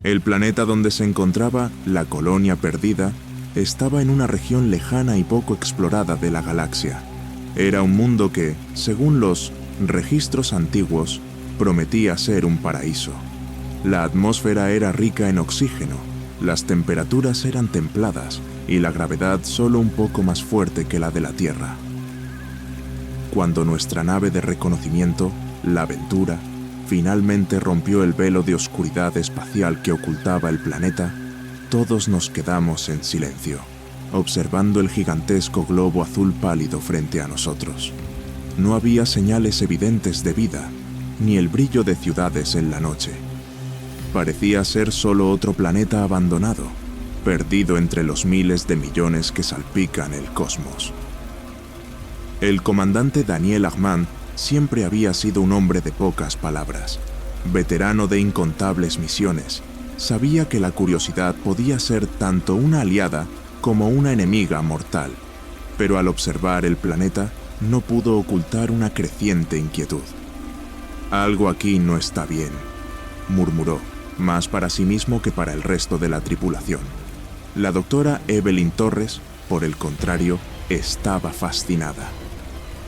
El planeta donde se encontraba la colonia perdida estaba en una región lejana y poco explorada de la galaxia. Era un mundo que, según los registros antiguos, prometía ser un paraíso. La atmósfera era rica en oxígeno, las temperaturas eran templadas y la gravedad solo un poco más fuerte que la de la Tierra. Cuando nuestra nave de reconocimiento, la Aventura, finalmente rompió el velo de oscuridad espacial que ocultaba el planeta, todos nos quedamos en silencio, observando el gigantesco globo azul pálido frente a nosotros. No había señales evidentes de vida, ni el brillo de ciudades en la noche. Parecía ser solo otro planeta abandonado, perdido entre los miles de millones que salpican el cosmos. El comandante Daniel Ahmad siempre había sido un hombre de pocas palabras. Veterano de incontables misiones, sabía que la curiosidad podía ser tanto una aliada como una enemiga mortal, pero al observar el planeta no pudo ocultar una creciente inquietud. «Algo aquí no está bien», murmuró, más para sí mismo que para el resto de la tripulación. La doctora Evelyn Torres, por el contrario, estaba fascinada.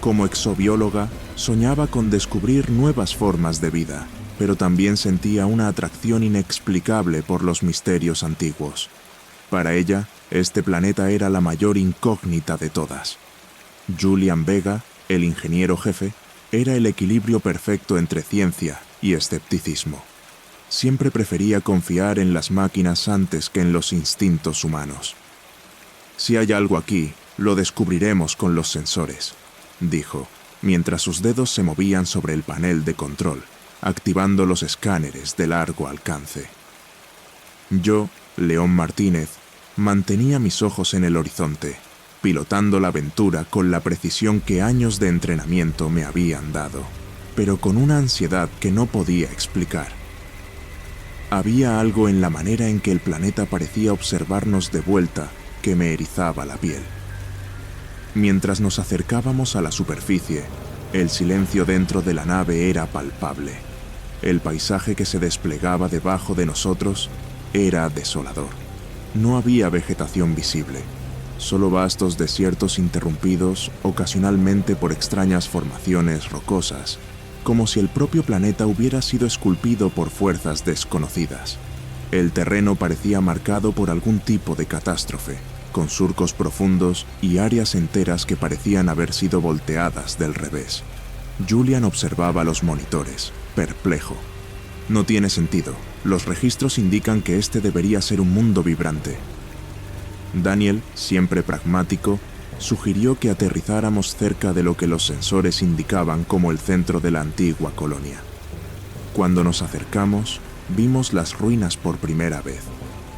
Como exobióloga, soñaba con descubrir nuevas formas de vida, pero también sentía una atracción inexplicable por los misterios antiguos. Para ella, este planeta era la mayor incógnita de todas. Julian Vega, el ingeniero jefe, era el equilibrio perfecto entre ciencia y escepticismo. Siempre prefería confiar en las máquinas antes que en los instintos humanos. «Si hay algo aquí, lo descubriremos con los sensores», dijo, mientras sus dedos se movían sobre el panel de control, activando los escáneres de largo alcance. Yo, León Martínez, mantenía mis ojos en el horizonte, pilotando la aventura con la precisión que años de entrenamiento me habían dado, pero con una ansiedad que no podía explicar. Había algo en la manera en que el planeta parecía observarnos de vuelta que me erizaba la piel. Mientras nos acercábamos a la superficie, el silencio dentro de la nave era palpable. El paisaje que se desplegaba debajo de nosotros era desolador. No había vegetación visible, solo vastos desiertos interrumpidos ocasionalmente por extrañas formaciones rocosas, como si el propio planeta hubiera sido esculpido por fuerzas desconocidas. El terreno parecía marcado por algún tipo de catástrofe, con surcos profundos y áreas enteras que parecían haber sido volteadas del revés. Julian observaba los monitores, perplejo. «No tiene sentido. Los registros indican que este debería ser un mundo vibrante». Daniel, siempre pragmático, sugirió que aterrizáramos cerca de lo que los sensores indicaban como el centro de la antigua colonia. Cuando nos acercamos, vimos las ruinas por primera vez.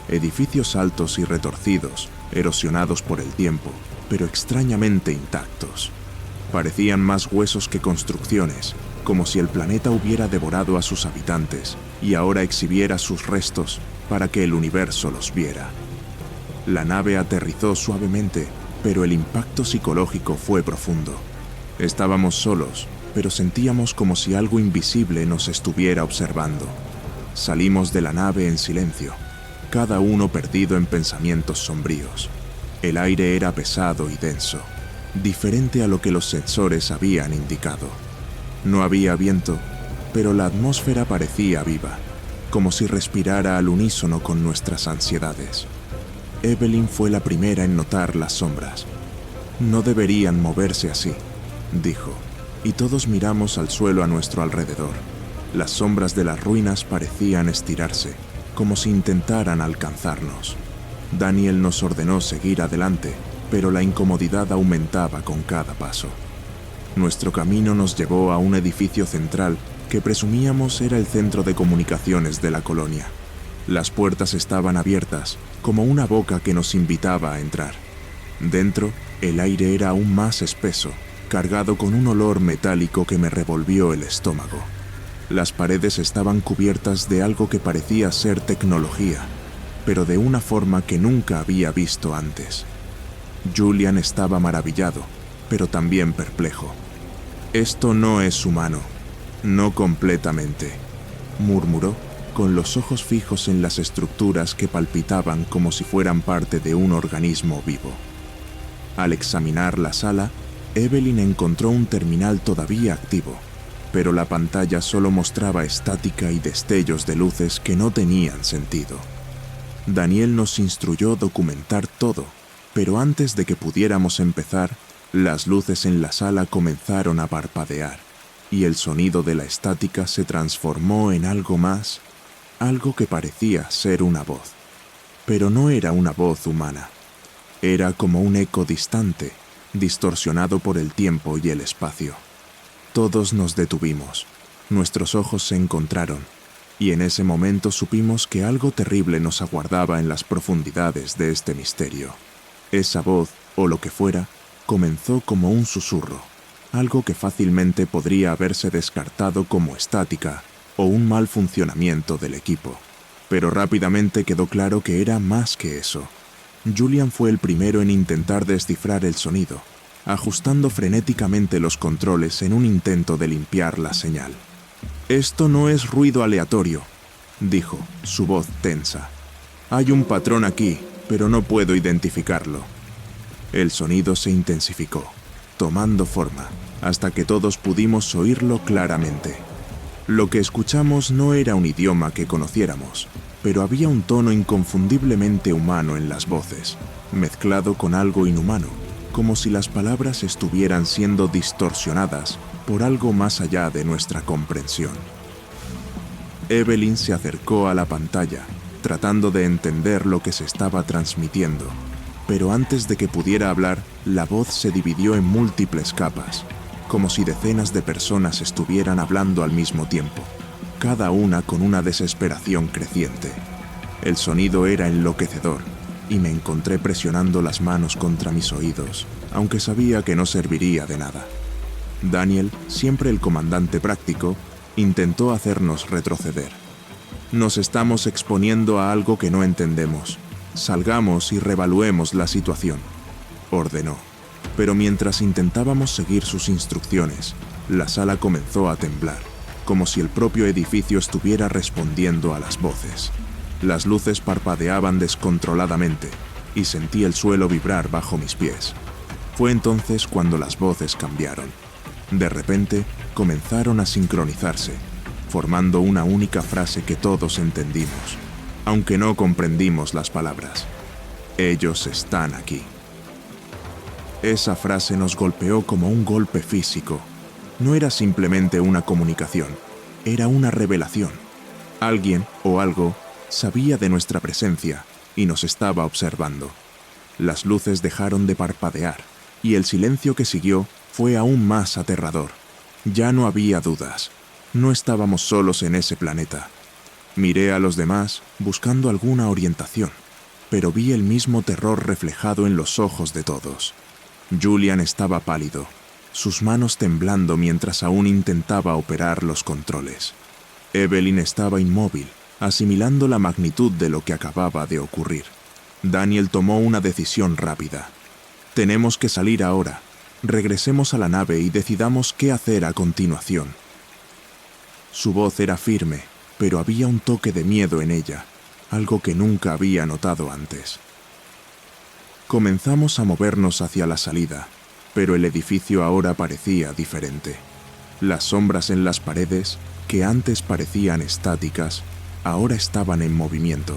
Edificios altos y retorcidos, erosionados por el tiempo, pero extrañamente intactos. Parecían más huesos que construcciones, como si el planeta hubiera devorado a sus habitantes y ahora exhibiera sus restos para que el universo los viera. La nave aterrizó suavemente, pero el impacto psicológico fue profundo. Estábamos solos, pero sentíamos como si algo invisible nos estuviera observando. Salimos de la nave en silencio, cada uno perdido en pensamientos sombríos. El aire era pesado y denso, diferente a lo que los sensores habían indicado. No había viento, pero la atmósfera parecía viva, como si respirara al unísono con nuestras ansiedades. Evelyn fue la primera en notar las sombras. «No deberían moverse así», dijo, y todos miramos al suelo a nuestro alrededor. Las sombras de las ruinas parecían estirarse, como si intentaran alcanzarnos. Daniel nos ordenó seguir adelante, pero la incomodidad aumentaba con cada paso. Nuestro camino nos llevó a un edificio central que presumíamos era el centro de comunicaciones de la colonia. Las puertas estaban abiertas, como una boca que nos invitaba a entrar. Dentro, el aire era aún más espeso, cargado con un olor metálico que me revolvió el estómago. Las paredes estaban cubiertas de algo que parecía ser tecnología, pero de una forma que nunca había visto antes. Julian estaba maravillado, pero también perplejo. «Esto no es humano, no completamente», murmuró, con los ojos fijos en las estructuras que palpitaban como si fueran parte de un organismo vivo. Al examinar la sala, Evelyn encontró un terminal todavía activo, pero la pantalla solo mostraba estática y destellos de luces que no tenían sentido. Daniel nos instruyó documentar todo, pero antes de que pudiéramos empezar, las luces en la sala comenzaron a parpadear, y el sonido de la estática se transformó en algo más, algo que parecía ser una voz. Pero no era una voz humana. Era como un eco distante, distorsionado por el tiempo y el espacio. Todos nos detuvimos, nuestros ojos se encontraron, y en ese momento supimos que algo terrible nos aguardaba en las profundidades de este misterio. Esa voz, o lo que fuera, comenzó como un susurro, algo que fácilmente podría haberse descartado como estática o un mal funcionamiento del equipo. Pero rápidamente quedó claro que era más que eso. Julian fue el primero en intentar descifrar el sonido, ajustando frenéticamente los controles en un intento de limpiar la señal. «Esto no es ruido aleatorio», dijo, su voz tensa. «Hay un patrón aquí, pero no puedo identificarlo». El sonido se intensificó, tomando forma, hasta que todos pudimos oírlo claramente. Lo que escuchamos no era un idioma que conociéramos, pero había un tono inconfundiblemente humano en las voces, mezclado con algo inhumano, como si las palabras estuvieran siendo distorsionadas por algo más allá de nuestra comprensión. Evelyn se acercó a la pantalla, tratando de entender lo que se estaba transmitiendo, pero antes de que pudiera hablar, la voz se dividió en múltiples capas, como si decenas de personas estuvieran hablando al mismo tiempo, cada una con una desesperación creciente. El sonido era enloquecedor, y me encontré presionando las manos contra mis oídos, aunque sabía que no serviría de nada. Daniel, siempre el comandante práctico, intentó hacernos retroceder. «Nos estamos exponiendo a algo que no entendemos. Salgamos y reevaluemos la situación», ordenó. Pero mientras intentábamos seguir sus instrucciones, la sala comenzó a temblar, como si el propio edificio estuviera respondiendo a las voces. Las luces parpadeaban descontroladamente y sentí el suelo vibrar bajo mis pies. Fue entonces cuando las voces cambiaron. De repente, comenzaron a sincronizarse, formando una única frase que todos entendimos, aunque no comprendimos las palabras. «Ellos están aquí». Esa frase nos golpeó como un golpe físico. No era simplemente una comunicación, era una revelación. Alguien o algo sabía de nuestra presencia y nos estaba observando. Las luces dejaron de parpadear y el silencio que siguió fue aún más aterrador. Ya no había dudas. No estábamos solos en ese planeta. Miré a los demás buscando alguna orientación, pero vi el mismo terror reflejado en los ojos de todos. Julian estaba pálido, sus manos temblando mientras aún intentaba operar los controles. Evelyn estaba inmóvil, asimilando la magnitud de lo que acababa de ocurrir. Daniel tomó una decisión rápida. «Tenemos que salir ahora. Regresemos a la nave y decidamos qué hacer a continuación». Su voz era firme, pero había un toque de miedo en ella, algo que nunca había notado antes. Comenzamos a movernos hacia la salida, pero el edificio ahora parecía diferente. Las sombras en las paredes, que antes parecían estáticas, ahora estaban en movimiento,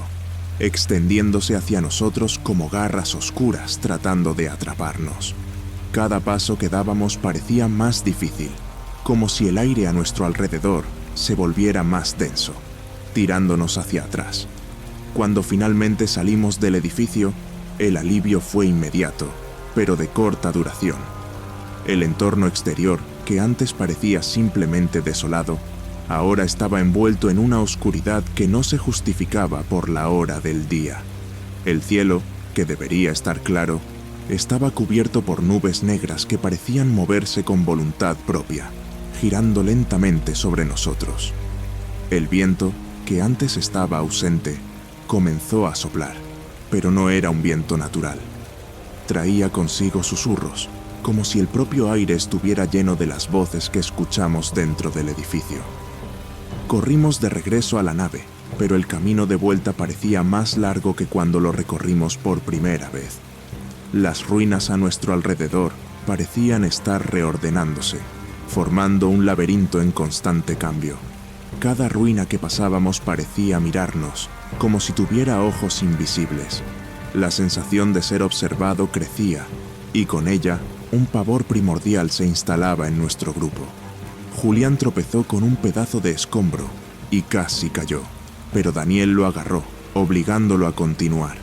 extendiéndose hacia nosotros como garras oscuras tratando de atraparnos. Cada paso que dábamos parecía más difícil, como si el aire a nuestro alrededor se volviera más denso, tirándonos hacia atrás. Cuando finalmente salimos del edificio, el alivio fue inmediato, pero de corta duración. El entorno exterior, que antes parecía simplemente desolado, ahora estaba envuelto en una oscuridad que no se justificaba por la hora del día. El cielo, que debería estar claro, estaba cubierto por nubes negras que parecían moverse con voluntad propia, girando lentamente sobre nosotros. El viento, que antes estaba ausente, comenzó a soplar, pero no era un viento natural. Traía consigo susurros, como si el propio aire estuviera lleno de las voces que escuchamos dentro del edificio. Corrimos de regreso a la nave, pero el camino de vuelta parecía más largo que cuando lo recorrimos por primera vez. Las ruinas a nuestro alrededor parecían estar reordenándose, formando un laberinto en constante cambio. Cada ruina que pasábamos parecía mirarnos, como si tuviera ojos invisibles. La sensación de ser observado crecía, y con ella, un pavor primordial se instalaba en nuestro grupo. Julián tropezó con un pedazo de escombro y casi cayó, pero Daniel lo agarró, obligándolo a continuar.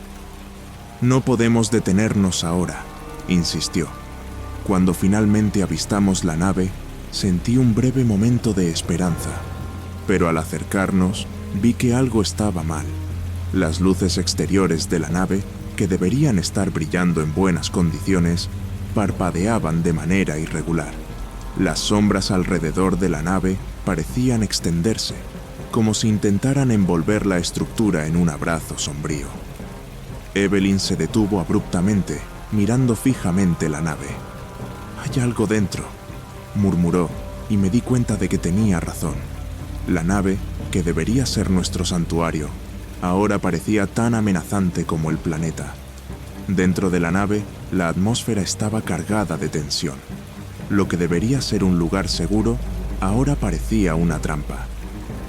«No podemos detenernos ahora», insistió. Cuando finalmente avistamos la nave, sentí un breve momento de esperanza, pero al acercarnos vi que algo estaba mal. Las luces exteriores de la nave, que deberían estar brillando en buenas condiciones, parpadeaban de manera irregular. Las sombras alrededor de la nave parecían extenderse, como si intentaran envolver la estructura en un abrazo sombrío. Evelyn se detuvo abruptamente, mirando fijamente la nave. «Hay algo dentro», murmuró, y me di cuenta de que tenía razón. La nave, que debería ser nuestro santuario, ahora parecía tan amenazante como el planeta. Dentro de la nave, la atmósfera estaba cargada de tensión. Lo que debería ser un lugar seguro, ahora parecía una trampa.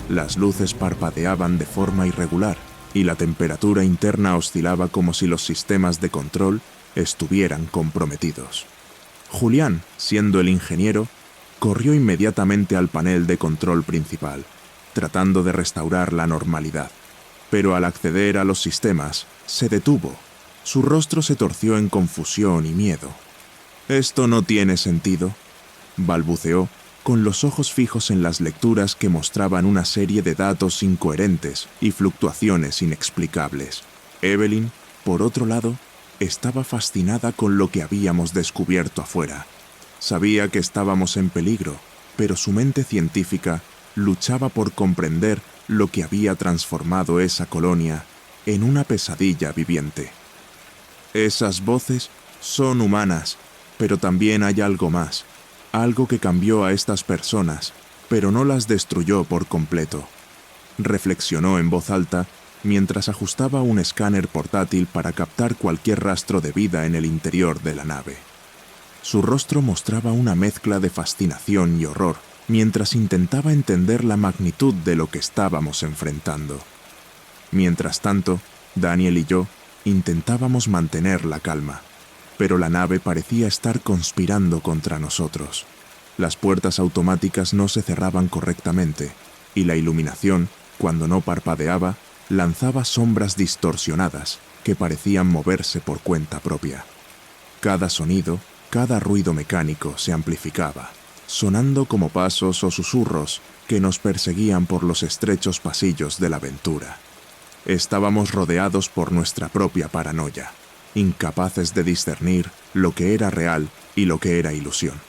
Las luces parpadeaban de forma irregular, y la temperatura interna oscilaba como si los sistemas de control estuvieran comprometidos. Julián, siendo el ingeniero, corrió inmediatamente al panel de control principal, tratando de restaurar la normalidad. Pero al acceder a los sistemas, se detuvo. Su rostro se torció en confusión y miedo. «Esto no tiene sentido», balbuceó, con los ojos fijos en las lecturas que mostraban una serie de datos incoherentes y fluctuaciones inexplicables. Evelyn, por otro lado, estaba fascinada con lo que habíamos descubierto afuera. Sabía que estábamos en peligro, pero su mente científica luchaba por comprender lo que había transformado esa colonia en una pesadilla viviente. «Esas voces son humanas, pero también hay algo más, algo que cambió a estas personas, pero no las destruyó por completo», reflexionó en voz alta mientras ajustaba un escáner portátil para captar cualquier rastro de vida en el interior de la nave. Su rostro mostraba una mezcla de fascinación y horror, mientras intentaba entender la magnitud de lo que estábamos enfrentando. Mientras tanto, Daniel y yo intentábamos mantener la calma, pero la nave parecía estar conspirando contra nosotros. Las puertas automáticas no se cerraban correctamente, y la iluminación, cuando no parpadeaba, lanzaba sombras distorsionadas que parecían moverse por cuenta propia. Cada sonido, cada ruido mecánico se amplificaba, sonando como pasos o susurros que nos perseguían por los estrechos pasillos de la aventura. Estábamos rodeados por nuestra propia paranoia, incapaces de discernir lo que era real y lo que era ilusión.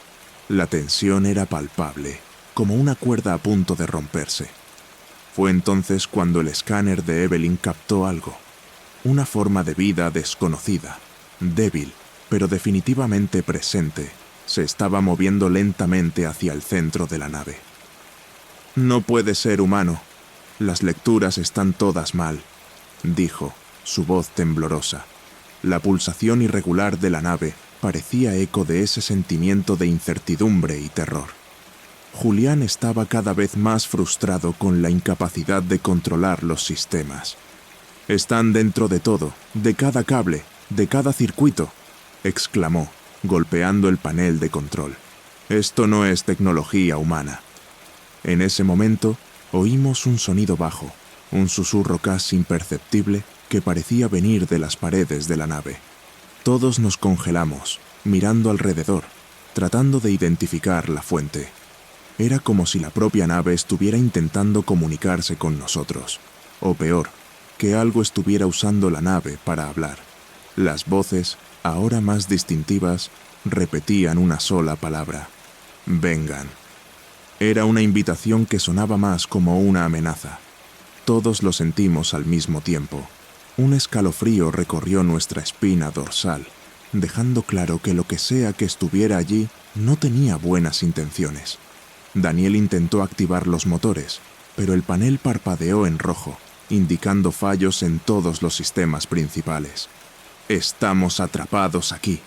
La tensión era palpable, como una cuerda a punto de romperse. Fue entonces cuando el escáner de Evelyn captó algo, una forma de vida desconocida, débil, pero definitivamente presente. Se estaba moviendo lentamente hacia el centro de la nave. «No puede ser humano. Las lecturas están todas mal», dijo, su voz temblorosa. La pulsación irregular de la nave parecía eco de ese sentimiento de incertidumbre y terror. Julián estaba cada vez más frustrado con la incapacidad de controlar los sistemas. «Están dentro de todo, de cada cable, de cada circuito», exclamó, golpeando el panel de control. «Esto no es tecnología humana». En ese momento, oímos un sonido bajo, un susurro casi imperceptible que parecía venir de las paredes de la nave. Todos nos congelamos, mirando alrededor, tratando de identificar la fuente. Era como si la propia nave estuviera intentando comunicarse con nosotros, o peor, que algo estuviera usando la nave para hablar. Las voces, ahora más distintivas, repetían una sola palabra: «Vengan». Era una invitación que sonaba más como una amenaza. Todos lo sentimos al mismo tiempo. Un escalofrío recorrió nuestra espina dorsal, dejando claro que lo que sea que estuviera allí no tenía buenas intenciones. Daniel intentó activar los motores, pero el panel parpadeó en rojo, indicando fallos en todos los sistemas principales. «Estamos atrapados aquí»,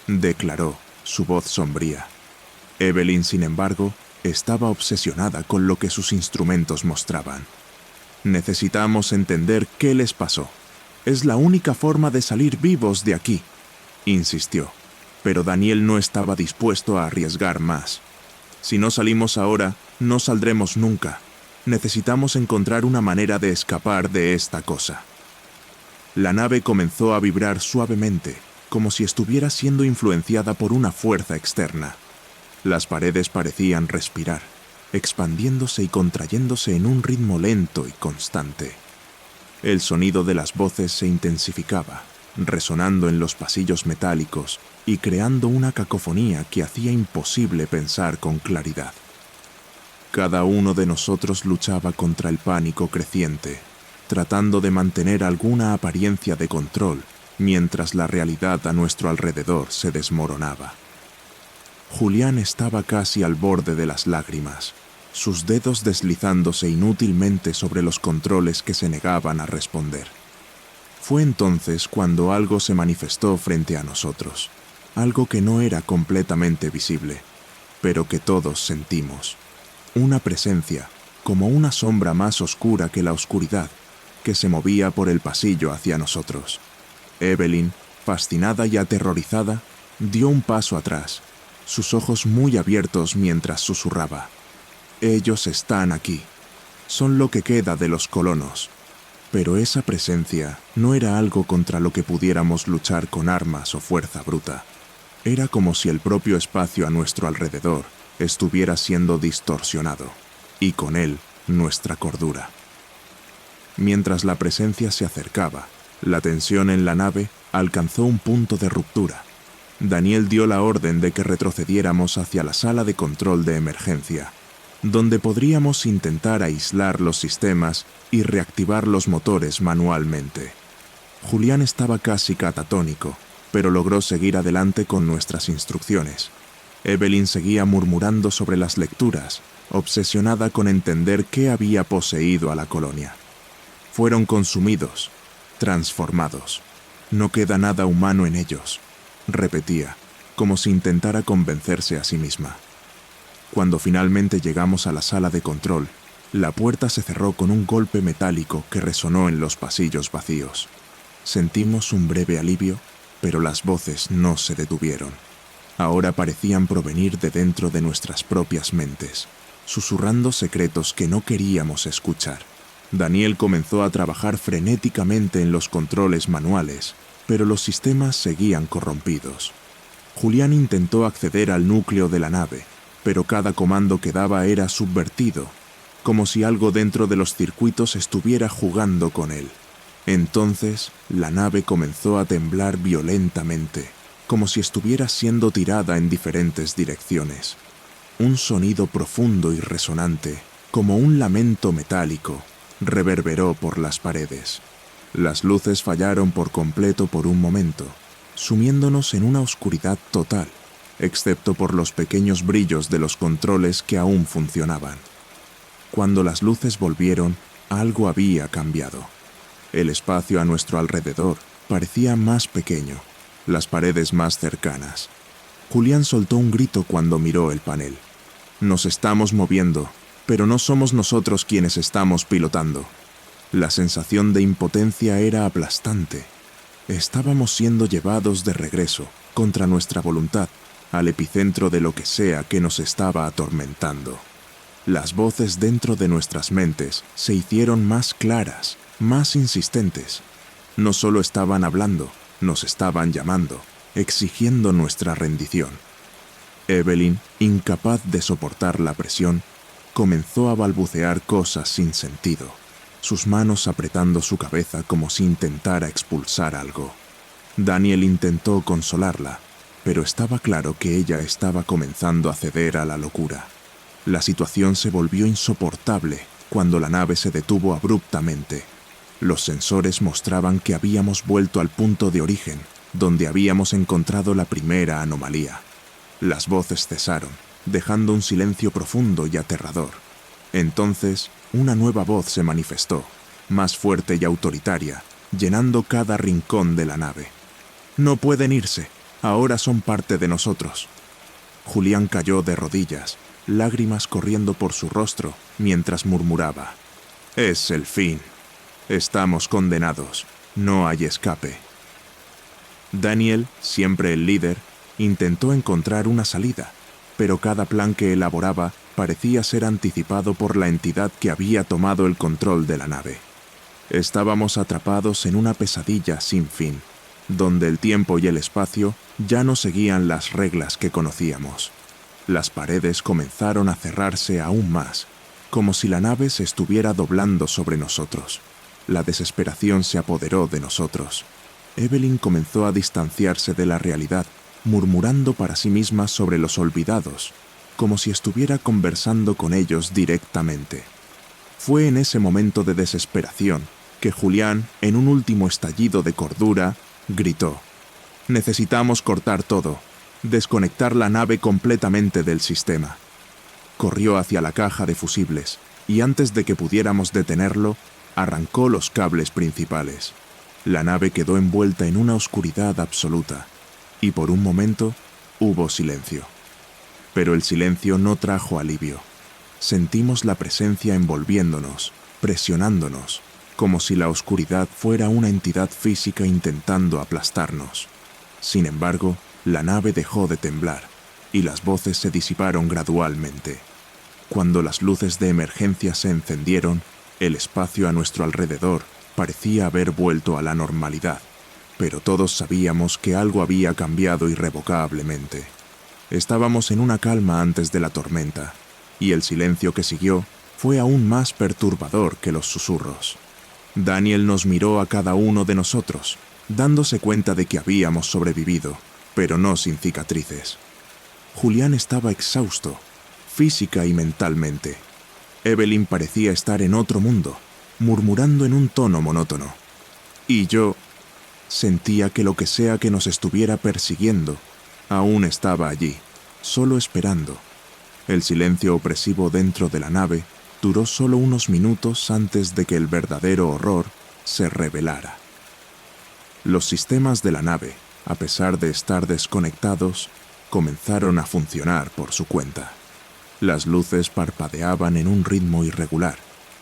declaró, su voz sombría. Evelyn, sin embargo, estaba obsesionada con lo que sus instrumentos mostraban. «Necesitamos entender qué les pasó. Es la única forma de salir vivos de aquí», insistió. Pero Daniel no estaba dispuesto a arriesgar más. «Si no salimos ahora, no saldremos nunca. Necesitamos encontrar una manera de escapar de esta cosa». La nave comenzó a vibrar suavemente, como si estuviera siendo influenciada por una fuerza externa. Las paredes parecían respirar, expandiéndose y contrayéndose en un ritmo lento y constante. El sonido de las voces se intensificaba, resonando en los pasillos metálicos y creando una cacofonía que hacía imposible pensar con claridad. Cada uno de nosotros luchaba contra el pánico creciente, tratando de mantener alguna apariencia de control mientras la realidad a nuestro alrededor se desmoronaba. Julián estaba casi al borde de las lágrimas, sus dedos deslizándose inútilmente sobre los controles que se negaban a responder. Fue entonces cuando algo se manifestó frente a nosotros, algo que no era completamente visible, pero que todos sentimos. Una presencia, como una sombra más oscura que la oscuridad, que se movía por el pasillo hacia nosotros. Evelyn, fascinada y aterrorizada, dio un paso atrás, sus ojos muy abiertos mientras susurraba. «Ellos están aquí. Son lo que queda de los colonos». Pero esa presencia no era algo contra lo que pudiéramos luchar con armas o fuerza bruta. Era como si el propio espacio a nuestro alrededor estuviera siendo distorsionado, y con él nuestra cordura. Mientras la presencia se acercaba, la tensión en la nave alcanzó un punto de ruptura. Daniel dio la orden de que retrocediéramos hacia la sala de control de emergencia, donde podríamos intentar aislar los sistemas y reactivar los motores manualmente. Julián estaba casi catatónico, pero logró seguir adelante con nuestras instrucciones. Evelyn seguía murmurando sobre las lecturas, obsesionada con entender qué había poseído a la colonia. Fueron consumidos, transformados. No queda nada humano en ellos, repetía, como si intentara convencerse a sí misma. Cuando finalmente llegamos a la sala de control, la puerta se cerró con un golpe metálico que resonó en los pasillos vacíos. Sentimos un breve alivio, pero las voces no se detuvieron. Ahora parecían provenir de dentro de nuestras propias mentes, susurrando secretos que no queríamos escuchar. Daniel comenzó a trabajar frenéticamente en los controles manuales, pero los sistemas seguían corrompidos. Julián intentó acceder al núcleo de la nave, pero cada comando que daba era subvertido, como si algo dentro de los circuitos estuviera jugando con él. Entonces, la nave comenzó a temblar violentamente, como si estuviera siendo tirada en diferentes direcciones. Un sonido profundo y resonante, como un lamento metálico, reverberó por las paredes. Las luces fallaron por completo por un momento, sumiéndonos en una oscuridad total, excepto por los pequeños brillos de los controles que aún funcionaban. Cuando las luces volvieron, algo había cambiado. El espacio a nuestro alrededor parecía más pequeño, las paredes más cercanas. Julián soltó un grito cuando miró el panel. «Nos estamos moviendo, pero no somos nosotros quienes estamos pilotando». La sensación de impotencia era aplastante. Estábamos siendo llevados de regreso, contra nuestra voluntad, al epicentro de lo que sea que nos estaba atormentando. Las voces dentro de nuestras mentes se hicieron más claras, más insistentes. No solo estaban hablando, nos estaban llamando, exigiendo nuestra rendición. Evelyn, incapaz de soportar la presión, comenzó a balbucear cosas sin sentido, sus manos apretando su cabeza como si intentara expulsar algo. Daniel intentó consolarla, pero estaba claro que ella estaba comenzando a ceder a la locura. La situación se volvió insoportable cuando la nave se detuvo abruptamente. Los sensores mostraban que habíamos vuelto al punto de origen, donde habíamos encontrado la primera anomalía. Las voces cesaron, dejando un silencio profundo y aterrador. Entonces, una nueva voz se manifestó, más fuerte y autoritaria, llenando cada rincón de la nave. «No pueden irse, ahora son parte de nosotros». Julián cayó de rodillas, lágrimas corriendo por su rostro, mientras murmuraba: «Es el fin. Estamos condenados. No hay escape». Daniel, siempre el líder, intentó encontrar una salida, pero cada plan que elaboraba parecía ser anticipado por la entidad que había tomado el control de la nave. Estábamos atrapados en una pesadilla sin fin, donde el tiempo y el espacio ya no seguían las reglas que conocíamos. Las paredes comenzaron a cerrarse aún más, como si la nave se estuviera doblando sobre nosotros. La desesperación se apoderó de nosotros. Evelyn comenzó a distanciarse de la realidad, murmurando para sí misma sobre los olvidados, como si estuviera conversando con ellos directamente. Fue en ese momento de desesperación que Julián, en un último estallido de cordura, gritó: «Necesitamos cortar todo, desconectar la nave completamente del sistema». Corrió hacia la caja de fusibles y antes de que pudiéramos detenerlo, arrancó los cables principales. La nave quedó envuelta en una oscuridad absoluta y por un momento hubo silencio. Pero el silencio no trajo alivio. Sentimos la presencia envolviéndonos, presionándonos, como si la oscuridad fuera una entidad física intentando aplastarnos. Sin embargo, la nave dejó de temblar y las voces se disiparon gradualmente. Cuando las luces de emergencia se encendieron, el espacio a nuestro alrededor parecía haber vuelto a la normalidad, pero todos sabíamos que algo había cambiado irrevocablemente. Estábamos en una calma antes de la tormenta, y el silencio que siguió fue aún más perturbador que los susurros. Daniel nos miró a cada uno de nosotros, dándose cuenta de que habíamos sobrevivido, pero no sin cicatrices. Julián estaba exhausto, física y mentalmente. Evelyn parecía estar en otro mundo, murmurando en un tono monótono. Y yo sentía que lo que sea que nos estuviera persiguiendo aún estaba allí, solo esperando. El silencio opresivo dentro de la nave duró solo unos minutos antes de que el verdadero horror se revelara. Los sistemas de la nave, a pesar de estar desconectados, comenzaron a funcionar por su cuenta. Las luces parpadeaban en un ritmo irregular,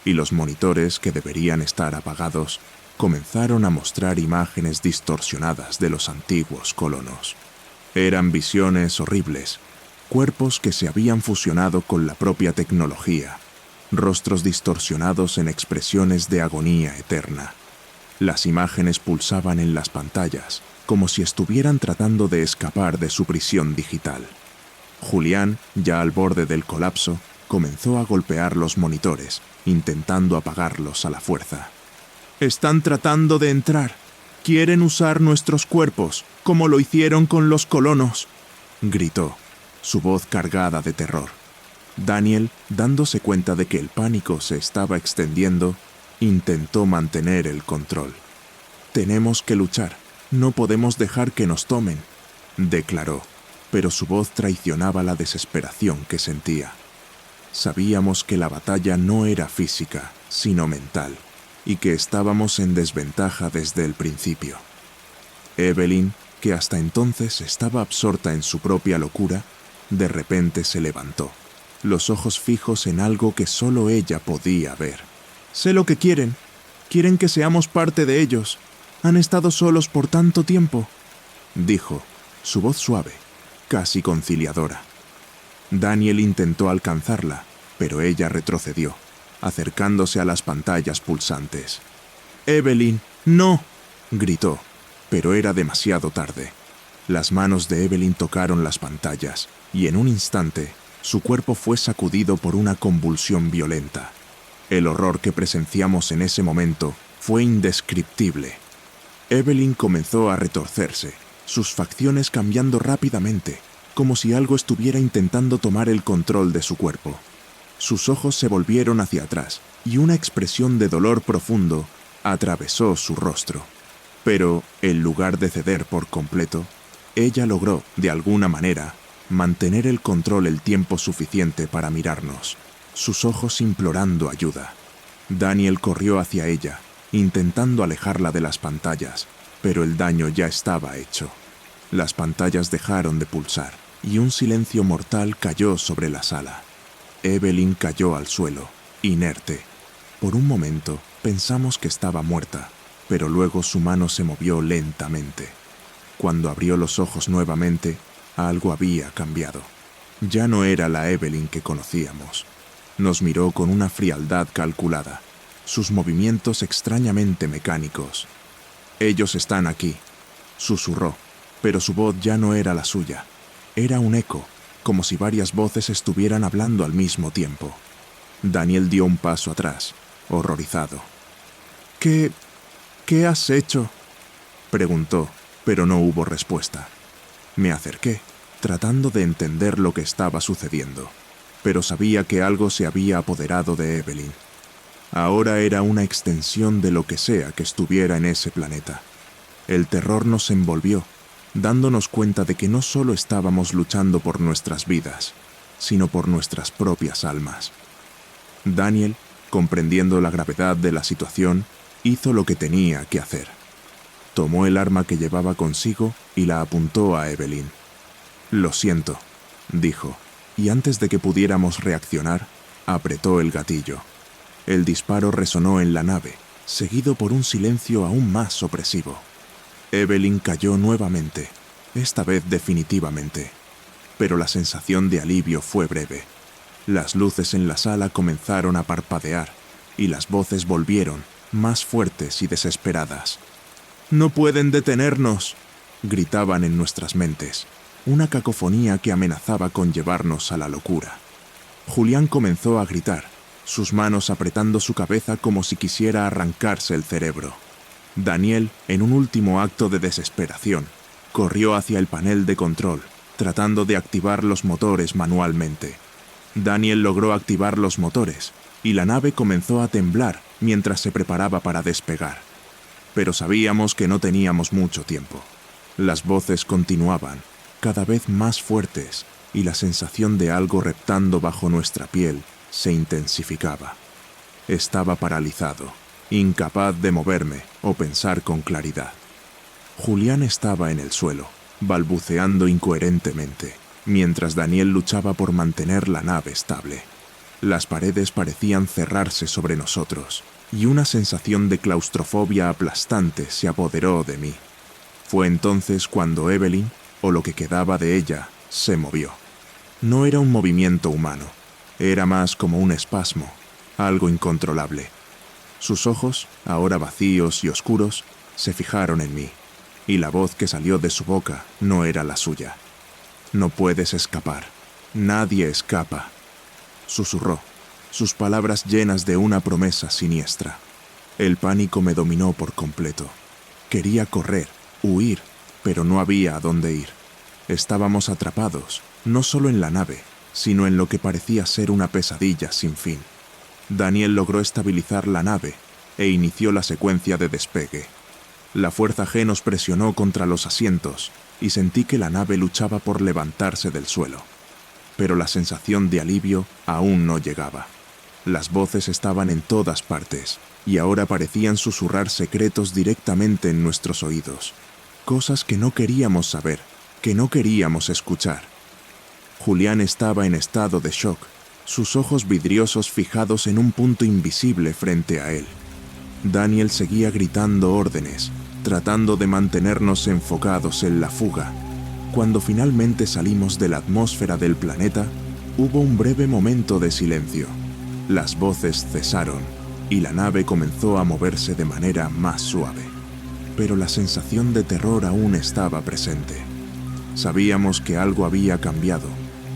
y los monitores, que deberían estar apagados, comenzaron a mostrar imágenes distorsionadas de los antiguos colonos. Eran visiones horribles, cuerpos que se habían fusionado con la propia tecnología, rostros distorsionados en expresiones de agonía eterna. Las imágenes pulsaban en las pantallas, como si estuvieran tratando de escapar de su prisión digital. Julián, ya al borde del colapso, comenzó a golpear los monitores, intentando apagarlos a la fuerza. «Están tratando de entrar. Quieren usar nuestros cuerpos, como lo hicieron con los colonos», gritó, su voz cargada de terror. Daniel, dándose cuenta de que el pánico se estaba extendiendo, intentó mantener el control. «Tenemos que luchar. No podemos dejar que nos tomen», declaró, pero su voz traicionaba la desesperación que sentía. Sabíamos que la batalla no era física, sino mental, y que estábamos en desventaja desde el principio. Evelyn, que hasta entonces estaba absorta en su propia locura, de repente se levantó, los ojos fijos en algo que solo ella podía ver. «Sé lo que quieren. Quieren que seamos parte de ellos. Han estado solos por tanto tiempo», dijo, su voz suave, casi conciliadora. Daniel intentó alcanzarla, pero ella retrocedió, acercándose a las pantallas pulsantes. «Evelyn, no», gritó, pero era demasiado tarde. Las manos de Evelyn tocaron las pantallas, y en un instante, su cuerpo fue sacudido por una convulsión violenta. El horror que presenciamos en ese momento fue indescriptible. Evelyn comenzó a retorcerse, sus facciones cambiando rápidamente, como si algo estuviera intentando tomar el control de su cuerpo. Sus ojos se volvieron hacia atrás y una expresión de dolor profundo atravesó su rostro. Pero, en lugar de ceder por completo, ella logró, de alguna manera, mantener el control el tiempo suficiente para mirarnos, sus ojos implorando ayuda. Daniel corrió hacia ella, intentando alejarla de las pantallas, pero el daño ya estaba hecho. Las pantallas dejaron de pulsar y un silencio mortal cayó sobre la sala. Evelyn cayó al suelo, inerte. Por un momento pensamos que estaba muerta, pero luego su mano se movió lentamente. Cuando abrió los ojos nuevamente, algo había cambiado. Ya no era la Evelyn que conocíamos. Nos miró con una frialdad calculada, sus movimientos extrañamente mecánicos. «Ellos están aquí», susurró, pero su voz ya no era la suya. Era un eco, como si varias voces estuvieran hablando al mismo tiempo. Daniel dio un paso atrás, horrorizado. ¿Qué has hecho?», preguntó, pero no hubo respuesta. Me acerqué, tratando de entender lo que estaba sucediendo, pero sabía que algo se había apoderado de Evelyn. Ahora era una extensión de lo que sea que estuviera en ese planeta. El terror nos envolvió, dándonos cuenta de que no solo estábamos luchando por nuestras vidas, sino por nuestras propias almas. Daniel, comprendiendo la gravedad de la situación, hizo lo que tenía que hacer. Tomó el arma que llevaba consigo y la apuntó a Evelyn. «Lo siento», dijo, y antes de que pudiéramos reaccionar, apretó el gatillo. El disparo resonó en la nave, seguido por un silencio aún más opresivo. Evelyn cayó nuevamente, esta vez definitivamente, pero la sensación de alivio fue breve. Las luces en la sala comenzaron a parpadear y las voces volvieron, más fuertes y desesperadas. «¡No pueden detenernos!», gritaban en nuestras mentes, una cacofonía que amenazaba con llevarnos a la locura. Julián comenzó a gritar, sus manos apretando su cabeza como si quisiera arrancarse el cerebro. Daniel, en un último acto de desesperación, corrió hacia el panel de control, tratando de activar los motores manualmente. Daniel logró activar los motores, y la nave comenzó a temblar mientras se preparaba para despegar. Pero sabíamos que no teníamos mucho tiempo. Las voces continuaban, cada vez más fuertes, y la sensación de algo reptando bajo nuestra piel se intensificaba. Estaba paralizado, incapaz de moverme o pensar con claridad. Julián estaba en el suelo, balbuceando incoherentemente, mientras Daniel luchaba por mantener la nave estable. Las paredes parecían cerrarse sobre nosotros, y una sensación de claustrofobia aplastante se apoderó de mí. Fue entonces cuando Evelyn, o lo que quedaba de ella, se movió. No era un movimiento humano, era más como un espasmo, algo incontrolable. Sus ojos, ahora vacíos y oscuros, se fijaron en mí, y la voz que salió de su boca no era la suya. «No puedes escapar, nadie escapa», susurró, sus palabras llenas de una promesa siniestra. El pánico me dominó por completo. Quería correr, huir, pero no había a dónde ir. Estábamos atrapados, no solo en la nave, sino en lo que parecía ser una pesadilla sin fin. Daniel logró estabilizar la nave e inició la secuencia de despegue. La fuerza G nos presionó contra los asientos y sentí que la nave luchaba por levantarse del suelo. Pero la sensación de alivio aún no llegaba. Las voces estaban en todas partes y ahora parecían susurrar secretos directamente en nuestros oídos. Cosas que no queríamos saber, que no queríamos escuchar. Julián estaba en estado de shock, sus ojos vidriosos fijados en un punto invisible frente a él. Daniel seguía gritando órdenes, tratando de mantenernos enfocados en la fuga. Cuando finalmente salimos de la atmósfera del planeta, hubo un breve momento de silencio. Las voces cesaron y la nave comenzó a moverse de manera más suave. Pero la sensación de terror aún estaba presente. Sabíamos que algo había cambiado,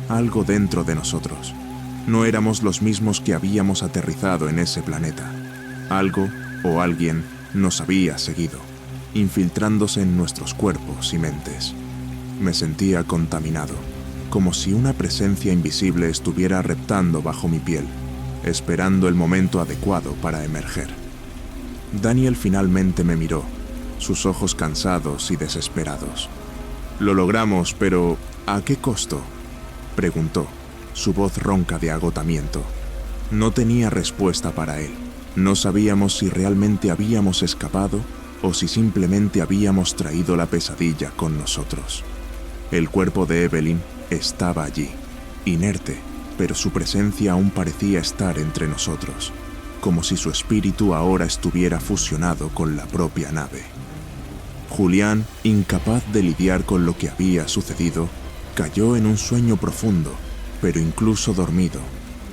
algo dentro de nosotros. No éramos los mismos que habíamos aterrizado en ese planeta. Algo o alguien nos había seguido, infiltrándose en nuestros cuerpos y mentes. Me sentía contaminado, como si una presencia invisible estuviera reptando bajo mi piel, esperando el momento adecuado para emerger. Daniel finalmente me miró, sus ojos cansados y desesperados. «Lo logramos, pero ¿a qué costo?», preguntó, su voz ronca de agotamiento. No tenía respuesta para él. No sabíamos si realmente habíamos escapado o si simplemente habíamos traído la pesadilla con nosotros. El cuerpo de Evelyn estaba allí, inerte, pero su presencia aún parecía estar entre nosotros, como si su espíritu ahora estuviera fusionado con la propia nave. Julián, incapaz de lidiar con lo que había sucedido, cayó en un sueño profundo, pero incluso dormido.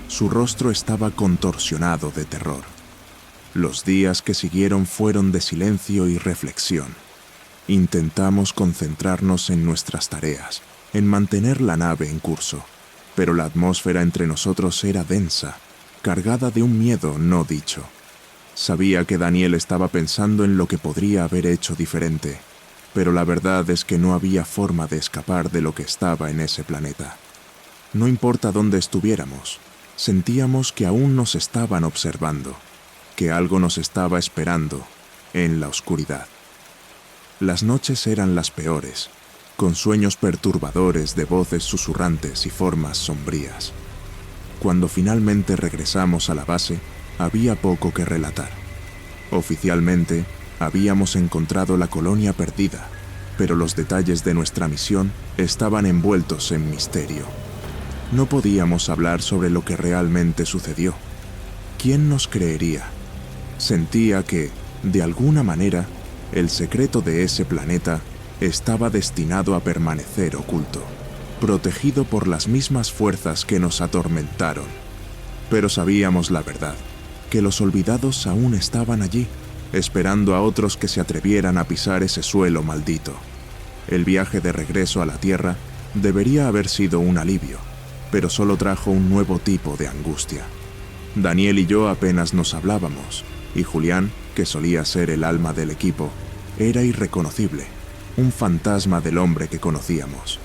Su rostro estaba contorsionado de terror. Los días que siguieron fueron de silencio y reflexión. Intentamos concentrarnos en nuestras tareas, en mantener la nave en curso, pero la atmósfera entre nosotros era densa, cargada de un miedo no dicho. Sabía que Daniel estaba pensando en lo que podría haber hecho diferente, pero la verdad es que no había forma de escapar de lo que estaba en ese planeta. No importa dónde estuviéramos, sentíamos que aún nos estaban observando, que algo nos estaba esperando en la oscuridad. Las noches eran las peores, con sueños perturbadores de voces susurrantes y formas sombrías. Cuando finalmente regresamos a la base, había poco que relatar. Oficialmente, habíamos encontrado la colonia perdida, pero los detalles de nuestra misión estaban envueltos en misterio. No podíamos hablar sobre lo que realmente sucedió. ¿Quién nos creería? Sentía que, de alguna manera, el secreto de ese planeta estaba destinado a permanecer oculto, protegido por las mismas fuerzas que nos atormentaron. Pero sabíamos la verdad, que los olvidados aún estaban allí, esperando a otros que se atrevieran a pisar ese suelo maldito. El viaje de regreso a la Tierra debería haber sido un alivio, pero solo trajo un nuevo tipo de angustia. Daniel y yo apenas nos hablábamos, y Julián, que solía ser el alma del equipo, era irreconocible, un fantasma del hombre que conocíamos.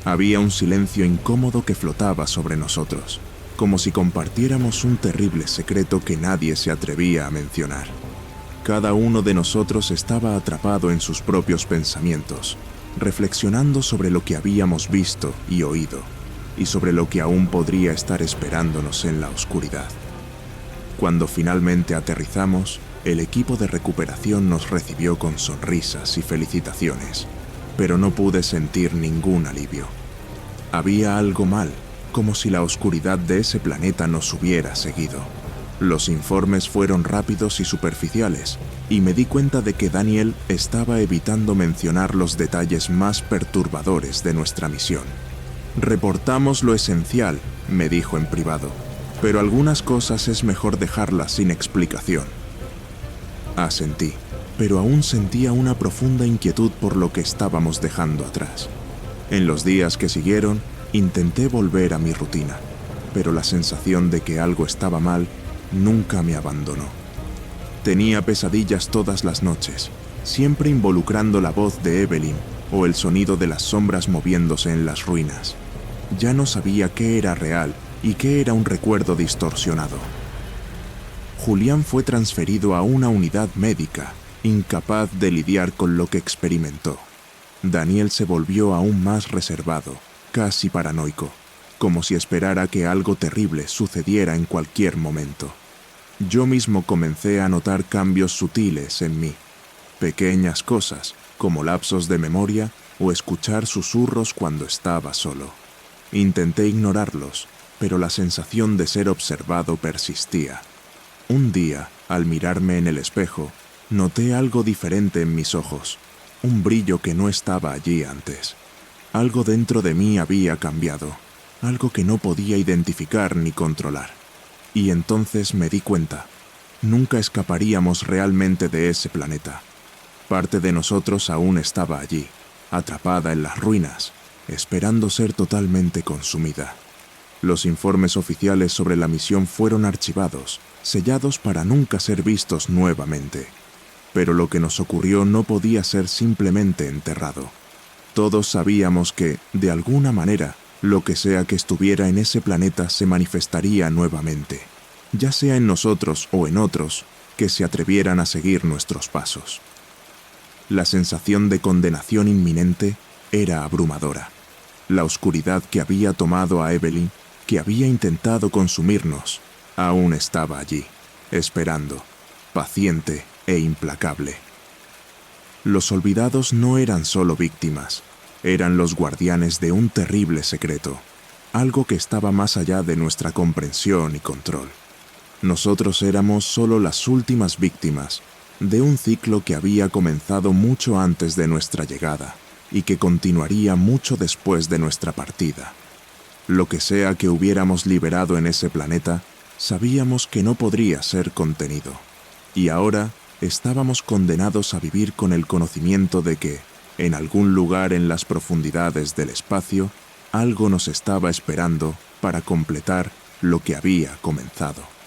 Había un silencio incómodo que flotaba sobre nosotros, como si compartiéramos un terrible secreto que nadie se atrevía a mencionar. Cada uno de nosotros estaba atrapado en sus propios pensamientos, reflexionando sobre lo que habíamos visto y oído, y sobre lo que aún podría estar esperándonos en la oscuridad. Cuando finalmente aterrizamos, el equipo de recuperación nos recibió con sonrisas y felicitaciones, pero no pude sentir ningún alivio. Había algo mal, como si la oscuridad de ese planeta nos hubiera seguido. Los informes fueron rápidos y superficiales, y me di cuenta de que Daniel estaba evitando mencionar los detalles más perturbadores de nuestra misión. «Reportamos lo esencial», me dijo en privado, «pero algunas cosas es mejor dejarlas sin explicación». Asentí, pero aún sentía una profunda inquietud por lo que estábamos dejando atrás. En los días que siguieron, intenté volver a mi rutina, pero la sensación de que algo estaba mal nunca me abandonó. Tenía pesadillas todas las noches, siempre involucrando la voz de Evelyn o el sonido de las sombras moviéndose en las ruinas. Ya no sabía qué era real y qué era un recuerdo distorsionado. Julián fue transferido a una unidad médica, incapaz de lidiar con lo que experimentó. Daniel se volvió aún más reservado, casi paranoico, como si esperara que algo terrible sucediera en cualquier momento. Yo mismo comencé a notar cambios sutiles en mí, pequeñas cosas, como lapsos de memoria o escuchar susurros cuando estaba solo. Intenté ignorarlos, pero la sensación de ser observado persistía. Un día, al mirarme en el espejo, noté algo diferente en mis ojos, un brillo que no estaba allí antes. Algo dentro de mí había cambiado, algo que no podía identificar ni controlar. Y entonces me di cuenta, nunca escaparíamos realmente de ese planeta. Parte de nosotros aún estaba allí, atrapada en las ruinas, esperando ser totalmente consumida. Los informes oficiales sobre la misión fueron archivados, sellados para nunca ser vistos nuevamente. Pero lo que nos ocurrió no podía ser simplemente enterrado. Todos sabíamos que, de alguna manera, lo que sea que estuviera en ese planeta se manifestaría nuevamente, ya sea en nosotros o en otros que se atrevieran a seguir nuestros pasos. La sensación de condenación inminente era abrumadora. La oscuridad que había tomado a Evelyn, que había intentado consumirnos, aún estaba allí. esperando, paciente e implacable. Los olvidados no eran solo víctimas, eran los guardianes de un terrible secreto, algo que estaba más allá de nuestra comprensión y control. Nosotros éramos solo las últimas víctimas de un ciclo que había comenzado mucho antes de nuestra llegada y que continuaría mucho después de nuestra partida. Lo que sea que hubiéramos liberado en ese planeta, sabíamos que no podría ser contenido, y ahora estábamos condenados a vivir con el conocimiento de que, en algún lugar en las profundidades del espacio, algo nos estaba esperando para completar lo que había comenzado.